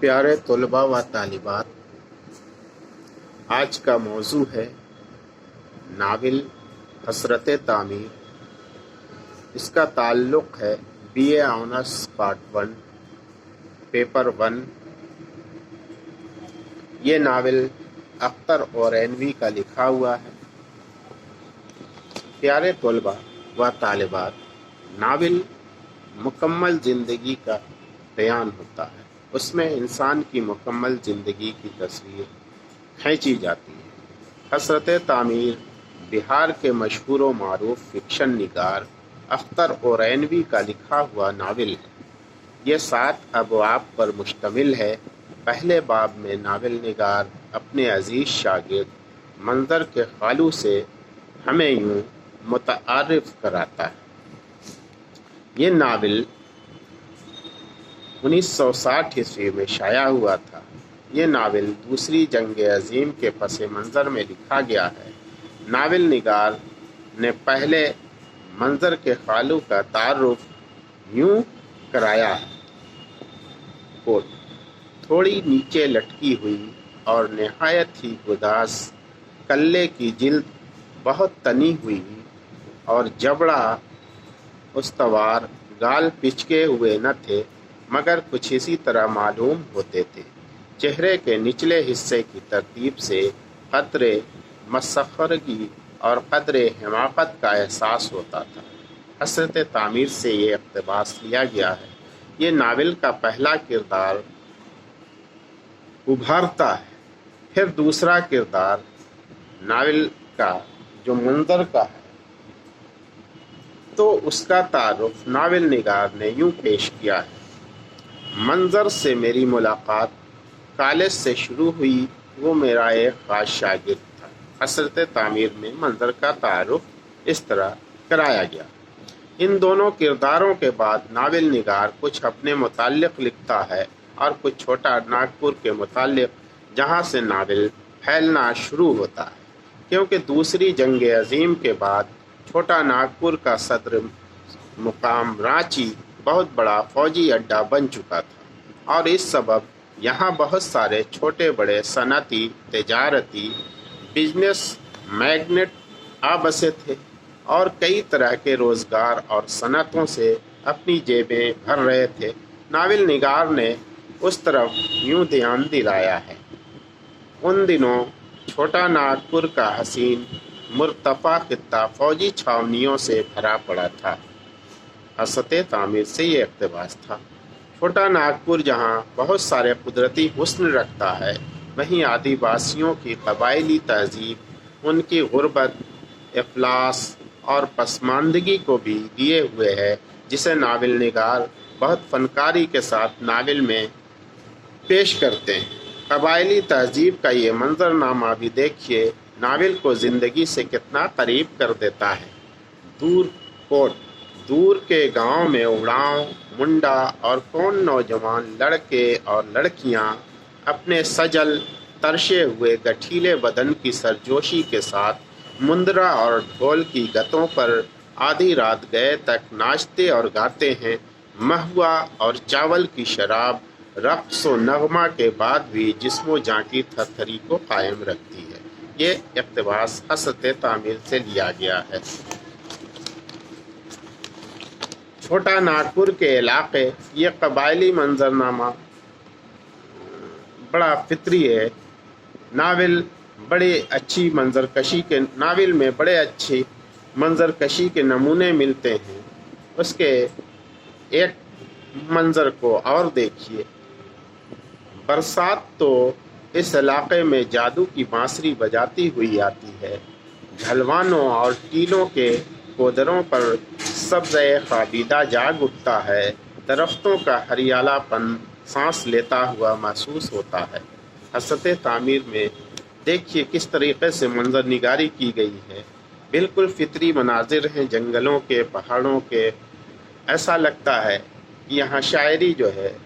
प्यारे तलबा व तालिबात, आज का मौजू है नाविल हसरत तामीर। इसका ताल्लुक़ है BA ऑनर्स पार्ट 1 पेपर 1। ये नावल अख्तर औरैनवी का लिखा हुआ है। प्यारे तलबा व तालिबात, नावल मुकम्मल ज़िंदगी का बयान होता है। उसमें इंसान की मुकम्मल ज़िंदगी की तस्वीर खींची जाती है। हसरत तामीर बिहार के मशहूर व मारूफ फिक्शन निगार अख्तर औरैनवी का लिखा हुआ नावल है। ये 7 अबवाब पर मुश्तमिल है। पहले बाब में नावल निगार अपने अजीज़ शागिर्द मंजर के खालू से हमें यूँ मुतारिफ कराता है। ये नावल 1960 ईस्वी में शाया हुआ था। ये नावल दूसरी जंग अजीम के पस मंज़र में लिखा गया है। नावल निगार ने पहले मंजर के खालू का तारुफ यूँ कराया है। कोट, थोड़ी नीचे लटकी हुई और नहायत ही गुदास कल्ले की जिल्द बहुत तनी हुई और जबड़ा उस्तवार, गाल पिचके हुए न थे मगर कुछ इसी तरह मालूम होते थे। चेहरे के निचले हिस्से की तरतीब से कदरे मसखरगी और कदरे हिमाकत का एहसास होता था। हसरत तामीर से ये इक़्तिबास लिया गया है। ये नावल का पहला किरदार उभारता है, फिर दूसरा किरदार नावल का जो मंजर का है तो उसका तारुफ नावल निगार ने यूँ पेश किया है। मंजर से मेरी मुलाकात कॉलेज से शुरू हुई। वो मेरा एक ख़ास शागिर्द था। हसरत तामीर में मंजर का तारुफ इस तरह कराया गया। इन दोनों किरदारों के बाद नावल निगार कुछ अपने मुताल्लिक़ लिखता है और कुछ छोटा नागपुर के मुताल्लिक़, जहाँ से नावल फैलना शुरू होता है। क्योंकि दूसरी जंग अजीम के बाद छोटा नागपुर का सदर मुकाम रांची बहुत बड़ा फौजी अड्डा बन चुका था और इस सबब यहाँ बहुत सारे छोटे बड़े सनती, तिजारती, बिजनेस मैग्नेट आ बसे थे और कई तरह के रोज़गार और सनतों से अपनी जेबें भर रहे थे। नावल निगार ने उस तरफ यूँ ध्यान दिलाया है। उन दिनों छोटा नागपुर का हसीन मुर्तफ़ा खित्ता फौजी छावनियों से भरा पड़ा था। हसरत तामीर से ये इक़्तिबास था। छोटा नागपुर जहाँ बहुत सारे कुदरती हुस्न रखता है, वहीं आदिवासियों की कबायली तहजीब उनकी गुर्बत, इफलास और पसमानदगी को भी दिए हुए है, जिसे नावल निगार बहुत फनकारी के साथ नावल में पेश करते हैं। कबायली तहजीब का ये मंजरनामा भी देखिए, नावल को ज़िंदगी से कितना करीब कर देता है। दूर के गांव में उड़ाव, मुंडा और कौन नौजवान लड़के और लड़कियां अपने सजल तरशे हुए गठीले बदन की सरजोशी के साथ मुंदरा और ढोल की गतों पर आधी रात गए तक नाचते और गाते हैं। महुआ और चावल की शराब रक़्स व नगमा के बाद भी जिस्मो जाँ की थरथरी को कायम रखती है। ये इक़्तिबास हसरत तामीर से लिया गया है। छोटा नागपुर के इलाके, ये कबायली मंजरनामा बड़ा फितरी है। नावल बड़े अच्छी मंजरकशी के नावल में बड़े अच्छी मंजरकशी के नमूने मिलते हैं। उसके एक मंजर को और देखिए। बरसात तो इस इलाके में जादू की बांसुरी बजाती हुई आती है। ढलवानों और टीलों के कोदरों पर सब्ज़े ख़ाबीदा जाग उठता है। दरख्तों का हरियालापन सांस लेता हुआ महसूस होता है। हसरत तामीर में देखिए किस तरीक़े से मंजर निगारी की गई है। बिल्कुल फितरी मनाजिर हैं, जंगलों के, पहाड़ों के। ऐसा लगता है कि यहाँ शायरी जो है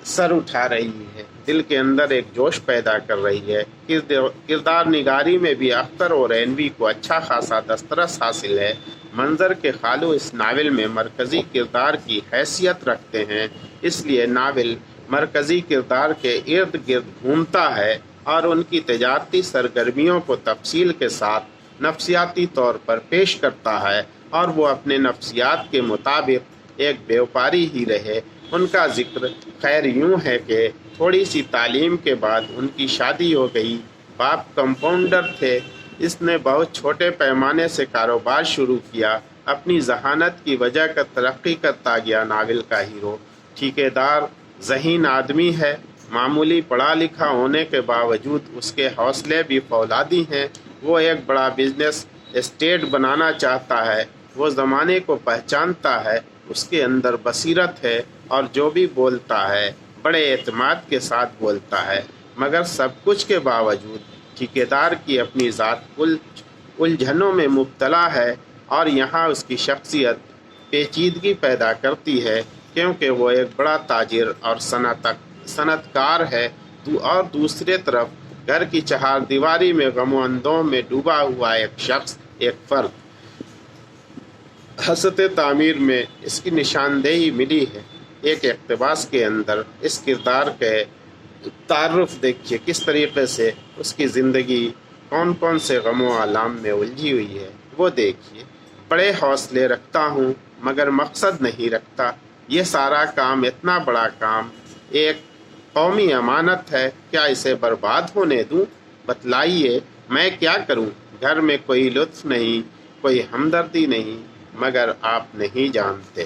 सर उठा रही है, दिल के अंदर एक जोश पैदा कर रही है। किरदार निगारी में भी अख्तर औरैनवी को अच्छा खासा दस्तरस हासिल है। मंजर के खालू इस नावल में मरकज़ी किरदार की हैसियत रखते हैं, इसलिए नावल مرکزی کردار کے ارد گرد گھومتا ہے اور ان کی تجارتی سرگرمیوں کو تفصیل کے ساتھ نفسیاتی طور پر پیش کرتا ہے، اور وہ اپنے نفسیات کے مطابق ایک بیوپاری ہی رہے۔ ان کا ذکر خیر یوں ہے کہ تھوڑی سی تعلیم کے بعد ان کی شادی ہو گئی۔ باپ کمپاؤنڈر تھے۔ اس نے بہت چھوٹے پیمانے سے کاروبار شروع کیا۔ اپنی ذہانت کی وجہ کا ترقی کرتا گیا۔ ناول کا ہیرو ٹھیکیدار ذہین آدمی ہے۔ معمولی پڑھا لکھا ہونے کے باوجود اس کے حوصلے بھی فولادی ہیں۔ وہ ایک بڑا بزنس اسٹیٹ بنانا چاہتا ہے۔ وہ زمانے کو پہچانتا ہے، اس کے اندر بصیرت ہے، اور جو بھی بولتا ہے بڑے اعتماد کے ساتھ بولتا ہے۔ مگر سب کچھ کے باوجود ٹھیکیدار کی اپنی ذات الجھنوں میں مبتلا ہے، اور یہاں اس کی شخصیت پیچیدگی پیدا کرتی ہے، کیونکہ وہ ایک بڑا تاجر اور صنعت کار ہے، اور دوسرے طرف گھر کی چہار دیواری میں غم و اندوہ میں ڈوبا ہوا ایک شخص، ایک فرد۔ حسرت تعمیر میں اس کی نشاندہی ملی ہے۔ ایک اقتباس کے اندر اس کردار کے تعارف دیکھیے، کس طریقے سے اس کی زندگی کون کون سے غم و آلام میں الجھی ہوئی ہے، وہ دیکھیے۔ بڑے حوصلے رکھتا ہوں مگر مقصد نہیں رکھتا۔ یہ سارا کام، اتنا بڑا کام، ایک قومی امانت ہے، کیا اسے برباد ہونے دوں؟ بتلائیے میں کیا کروں؟ گھر میں کوئی لطف نہیں، کوئی ہمدردی نہیں، مگر آپ نہیں جانتے۔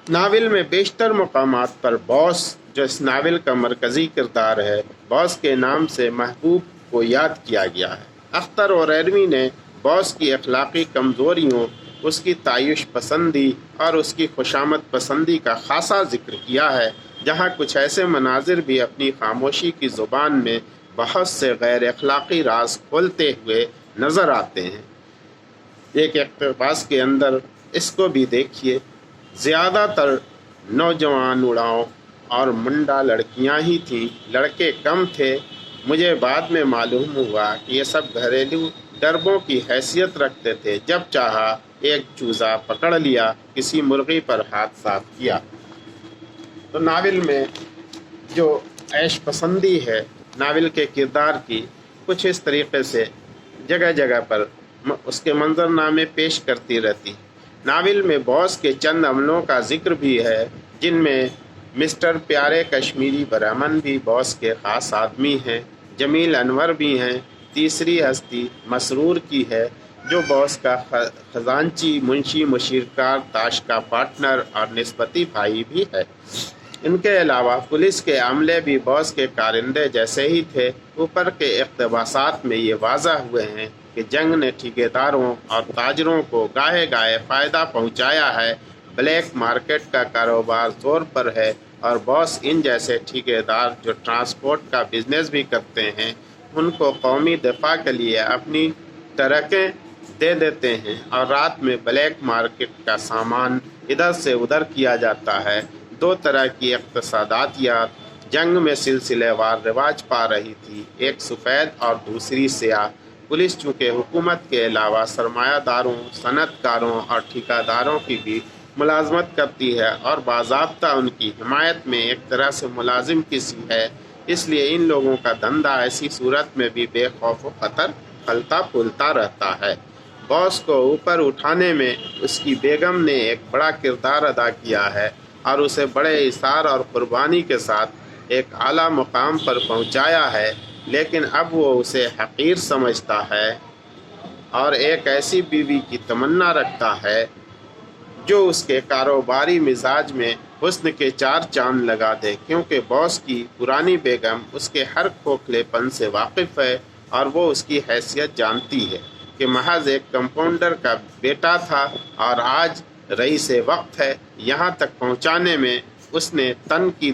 ناول میں بیشتر مقامات پر باس، جو اس ناول کا مرکزی کردار ہے، باس کے نام سے محبوب کو یاد کیا گیا ہے۔ اختر اور ایروی نے باس کی اخلاقی کمزوریوں، اس کی تعیش پسندی اور اس کی خوشامد پسندی کا خاصا ذکر کیا ہے، جہاں کچھ ایسے مناظر بھی اپنی خاموشی کی زبان میں بہت سے غیر اخلاقی راز کھولتے ہوئے نظر آتے ہیں۔ ایک اقتباس کے اندر اس کو بھی دیکھیے، زیادہ تر نوجوان اڑاؤں اور منڈا لڑکیاں ہی تھیں، لڑکے کم تھے۔ مجھے بعد میں معلوم ہوا کہ یہ سب گھریلو ڈربوں کی حیثیت رکھتے تھے۔ جب چاہا ایک چوزا پکڑ لیا، کسی مرغی پر ہاتھ صاف کیا۔ تو ناول میں جو عیش پسندی ہے ناول کے کردار کی، کچھ اس طریقے سے جگہ جگہ پر اس کے منظر نامے پیش کرتی رہتی۔ ناول میں باس کے چند عملوں کا ذکر بھی ہے، جن میں مسٹر پیارے کشمیری برہمن بھی باس کے خاص آدمی ہیں، جمیل انور بھی ہیں۔ تیسری ہستی مسرور کی ہے، جو باس کا خزانچی، منشی، مشیرکار، تاش کا پارٹنر اور نسبتی بھائی بھی ہے۔ ان کے علاوہ پولیس کے عملے بھی باس کے کارندے جیسے ہی تھے۔ اوپر کے اقتباسات میں یہ واضح ہوئے ہیں کہ جنگ نے ٹھیکیداروں اور تاجروں کو گاہے گاہے فائدہ پہنچایا ہے۔ بلیک مارکیٹ کا کاروبار زور پر ہے، اور باس ان جیسے ٹھیکیدار جو ٹرانسپورٹ کا بزنس بھی کرتے ہیں، ان کو قومی دفاع کے لیے اپنی ٹرکیں دے دیتے ہیں، اور رات میں بلیک مارکیٹ کا سامان ادھر سے ادھر کیا جاتا ہے۔ دو طرح کی اقتصادیات جنگ میں سلسلے وار رواج پا رہی تھی، ایک سفید اور دوسری سیاہ۔ پولیس چونکہ حکومت کے علاوہ سرمایہ داروں، صنعت کاروں اور ٹھیکیداروں کی بھی ملازمت کرتی ہے، اور باضابطہ ان کی حمایت میں ایک طرح سے ملازم کی سی ہے، اس لیے ان لوگوں کا دھندا ایسی صورت میں بھی بے خوف و خطر پھلتا پھولتا رہتا ہے۔ باس کو اوپر اٹھانے میں اس کی بیگم نے ایک بڑا کردار ادا کیا ہے، اور اسے بڑے اصرار اور قربانی کے ساتھ ایک اعلیٰ مقام پر پہنچایا ہے، لیکن اب وہ اسے حقیر سمجھتا ہے، اور ایک ایسی بیوی کی تمنا رکھتا ہے جو اس کے کاروباری مزاج میں حسن کے چار چاند لگا دے، کیونکہ باس کی پرانی بیگم اس کے ہر کھوکھلے پن سے واقف ہے، اور وہ اس کی حیثیت جانتی ہے کہ محض ایک کمپاؤنڈر کا بیٹا تھا اور آج رئیس وقت ہے۔ یہاں تک پہنچانے میں اس نے تن کی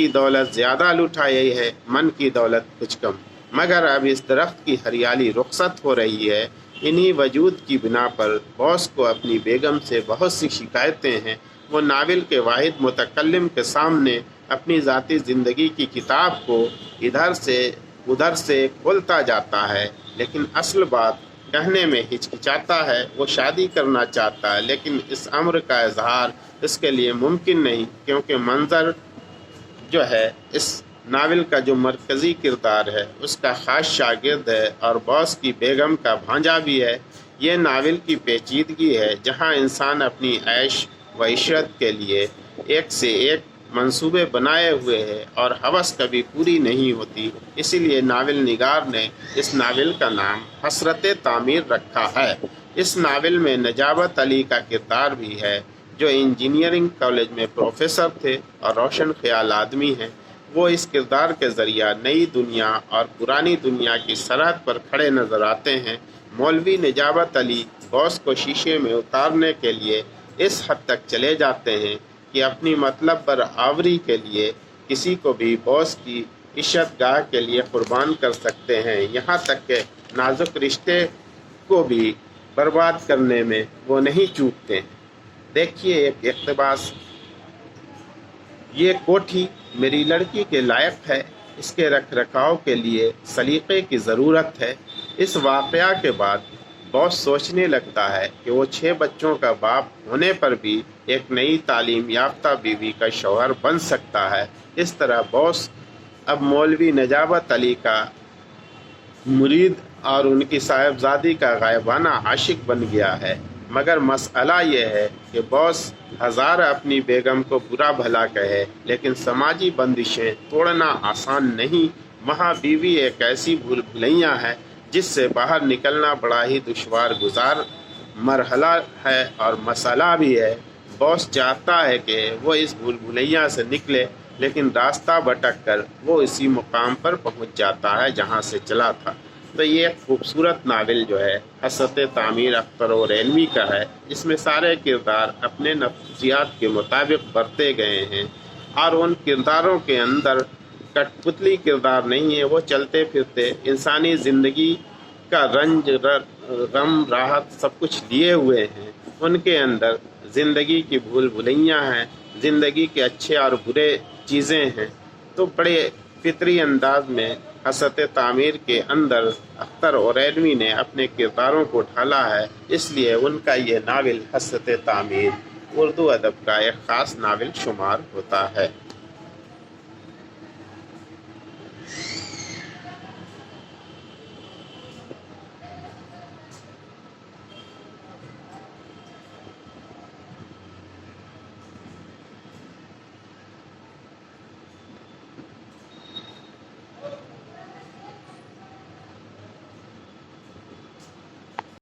دولت زیادہ لٹائی ہے، من کی دولت کچھ کم۔ مگر اب اس درخت کی ہریالی رخصت ہو رہی ہے۔ انہی وجود کی بنا پر باس کو اپنی بیگم سے بہت سی شکایتیں ہیں۔ وہ ناول کے واحد متکلم کے سامنے اپنی ذاتی زندگی کی کتاب کو ادھر سے ادھر سے کھولتا جاتا ہے، لیکن اصل بات कहने में हिचकिचाता है। वो शादी करना चाहता है लेकिन इस अम्र का इजहार इसके लिए मुमकिन नहीं, क्योंकि मंजर जो है इस नावल का जो मरकज़ी किरदार है उसका ख़ास शागिर्द है और बॉस की बेगम का भांजा भी है। ये नावल की पेचीदगी है जहाँ इंसान अपनी ऐश व इशरत के लिए एक से एक मंसूबे बनाए हुए हैं और हवस कभी पूरी नहीं होती। इसीलिए नावल निगार ने इस नावल का नाम हसरत तामीर रखा है। इस नावल में नजाबत अली का किरदार भी है, जो इंजीनियरिंग कॉलेज में प्रोफेसर थे और रोशन ख्याल आदमी हैं। वो इस किरदार के ज़रिया नई दुनिया और पुरानी दुनिया की सरहद पर खड़े नज़र आते हैं। मौलवी नजाबत अली बॉस को शीशे में उतारने के लिए इस हद तक चले जाते हैं कि अपनी मतलब पर आवरी के लिए किसी को भी बॉस की इज्जत गाह के लिए कुर्बान कर सकते हैं। यहाँ तक कि नाजुक रिश्ते को भी बर्बाद करने में वो नहीं चूकते हैं। देखिए एक इक़्तिबास, ये कोठी मेरी लड़की के लायक है, इसके रख रखाव के लिए सलीक़े की ज़रूरत है। इस वाक़या के बाद बॉस सोचने लगता है कि वो 6 बच्चों का बाप होने पर भी एक नई तालीम याफ्ता बीवी का शौहर बन सकता है। इस तरह बॉस अब मौलवी नजाबत अली का मुरीद और उनकी साहिबजादी का गायबाना आशिक बन गया है। मगर मसला ये है कि बॉस हज़ार अपनी बेगम को बुरा भला कहे, लेकिन समाजी बंदिशें तोड़ना आसान नहीं। वहाँ बीवी एक ऐसी भूल भुलैया है जिससे बाहर निकलना बड़ा ही दुश्वार गुजार मरहला है और मसला भी है। बॉस चाहता है कि वो इस भूल भुलैया से निकले, लेकिन रास्ता भटक कर वो इसी मुकाम पर पहुंच जाता है जहां से चला था। तो ये एक खूबसूरत नावल जो है हसरत तामीर अख्तर और रेलवी का है, जिसमें सारे किरदार अपने नफ्सियात के मुताबिक बरते गए हैं और उन किरदारों के अंदर कठपुतली किरदार नहीं है। वो चलते फिरते इंसानी ज़िंदगी का रंज गम राहत सब कुछ लिए हुए हैं। उनके अंदर ज़िंदगी की भूल भुलैया हैं, ज़िंदगी के अच्छे और बुरे चीज़ें हैं। तो बड़े फितरी अंदाज में हसरत तामीर के अंदर अख्तर और रेलवी ने अपने किरदारों को ढाला है, इसलिए उनका ये नावल हसरत तामीर उर्दू अदब का एक ख़ास नावल शुमार होता है।